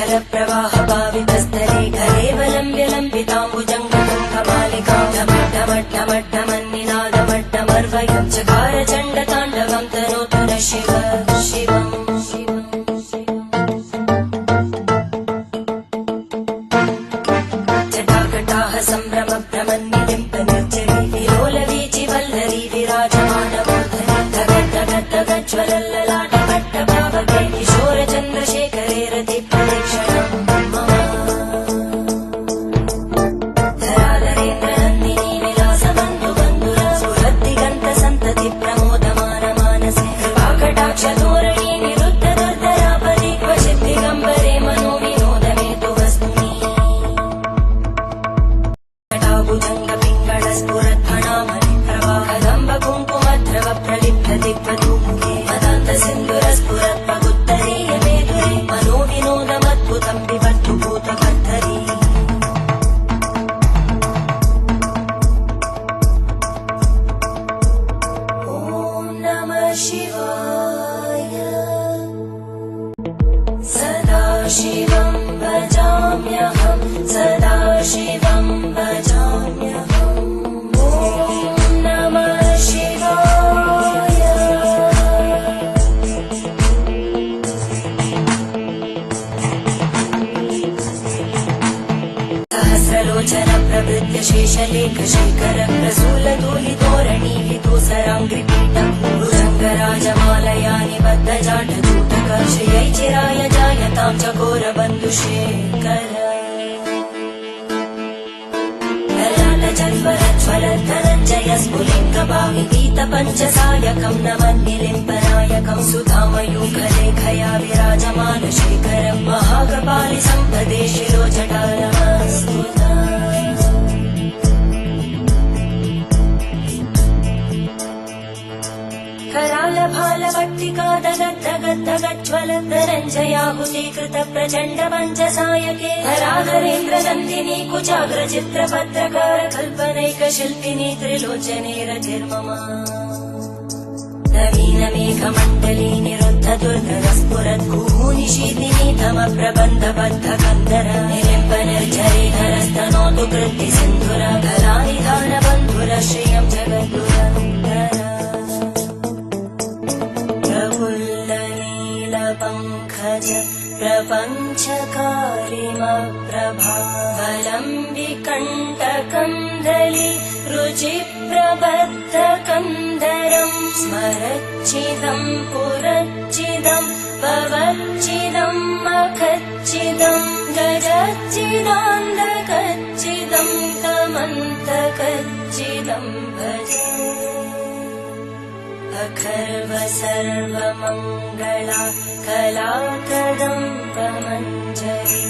प्रवाह पावितस्थले कलेवलम्ब्य लम्बिताम्बुजङ्गमालिकां ढमड्ढमड्ढमड्ढमन्निनादमड्ढमर्वयं चकार चण्डताण्डवं तनोतु न शिव शिवम् जटाकटाः सम्भ्रम भ्रमन्निलिम्ब निर्जरी विलोलवीचि वल्लरी विराजमानमूर्धनि धगद्धगद्धगज्ज्वलल्ललाटपट्टभावके किशोरचन्द्रशेखरे रति प्रदक्षिणम् धराधरेन्द्रनन्दिनी विलासबन्धुबन्धुर सुहृद्दिगन्त सन्तति प्रमोदमान मानसे कृपाकटाक्षधोरणी निरुद्ध दुर्धरापदि क्वचित् दिगम्बरे मनो विनोदमेतु वस्तुनि कटाभुजङ्ग पिङ्गळ स्फुरद्भणामणि प्रवाहदम्ब कुङ्कुमद्रव प्रलिप्त दिग्वधूमुखे मदान्त सिन्धुर स्फुरत् प्रगुत्तरीय मेधुरे मनो विनोदमद्भुतं विवद्धु भूतकर्धरी ॐ नमः शिवाय सदा शिवं भजाम्यहं सदा शिवं भजाम्यहम् ॐ नमः शिवाय सहस्रलोचन प्रवृत्य शेषलेख शेखर प्रसूलधूलितोरणि विदूसराङ्घ्रिपीठं भुजङ्गराजमालया निबद्धजाटजूटक श्रियै चिराय जायतां चकोरबन्धुशेखर ललाटजल्वरज्वलद्धनञ्जय स्फुलिङ्गभाविगीतपञ्चसायकं नमन्निलिम्बनायकं सुधामयूखलेखया विराजमानशेखरं महाकपालि सम्पदे शिरोजटा नमस्तुता करालभालभट्टिका दगद्धगद्धगज्ज्वलद्धनञ्जयाहुतीकृत प्रचण्ड पञ्चसायके धराधरेन्द्रनन्दिनी कुचाग्रचित्रपत्रकार कल्पनैकशिल्पिनी त्रिलोचने रतिर्मम नवीनमेघमण्डली निरुद्ध दुर्धरस्फुरद्गुहूनिशीतिनी तमप्रबन्धबद्धकन्दर निलिम्ब निर्झरीधरस्तनोतु कृत्ति सिन्धुर कलानिधानबन्धुर श्रियं जगद्गुरन्दर प्रफुल्लनीलपङ्कज प्रपञ्चकारिमप्रभावलम्बिकण्टकन्दली रुचिप्रबद्धकन्दरं स्मरच्चिदं पुरच्चिदं भवच्चिदं मखच्चिदं गजच्चिदान्धकच्चिदं तमन्तकच्चिदं भजे अखर्व सर्वमङ्गला कलाकदम्बमञ्जरी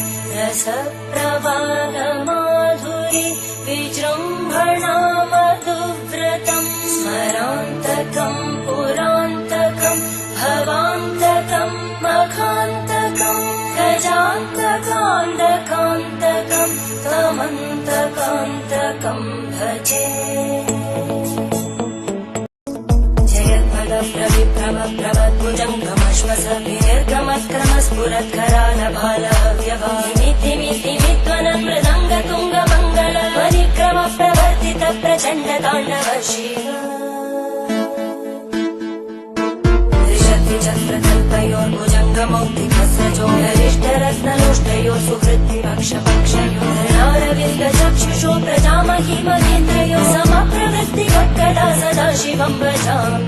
रसप्रवाहमाधुरी विजृम्भणा मधुव्रतं स्मरान्तकं पुरान्तकं भवान्तकं मखान्तकं गजान्तकान्तकान्तकं तमन्तकान्तकं भजे प्रविप्रभप्रवद्भुजङ्गमश्वस विनिर्गमक्रमस्फुरत्करालभालव्यवामितिमितिमित्वनमृदङ्गतुङ्गमङ्गल परिक्रम प्रवर्तित प्रचण्डताण्डव शिव त्रिशक्तिचक्रकल्पयोर्भुजङ्गमौक्तिकस्रजोगरिष्ठरत्नलोष्टयोः सुहृद्विपक्षपक्षयोः धरणारविन्दचक्षुषो प्रजामहि महेन्द्रयोः समप्रवृत्तिवक्कला सदा शिवं भजामि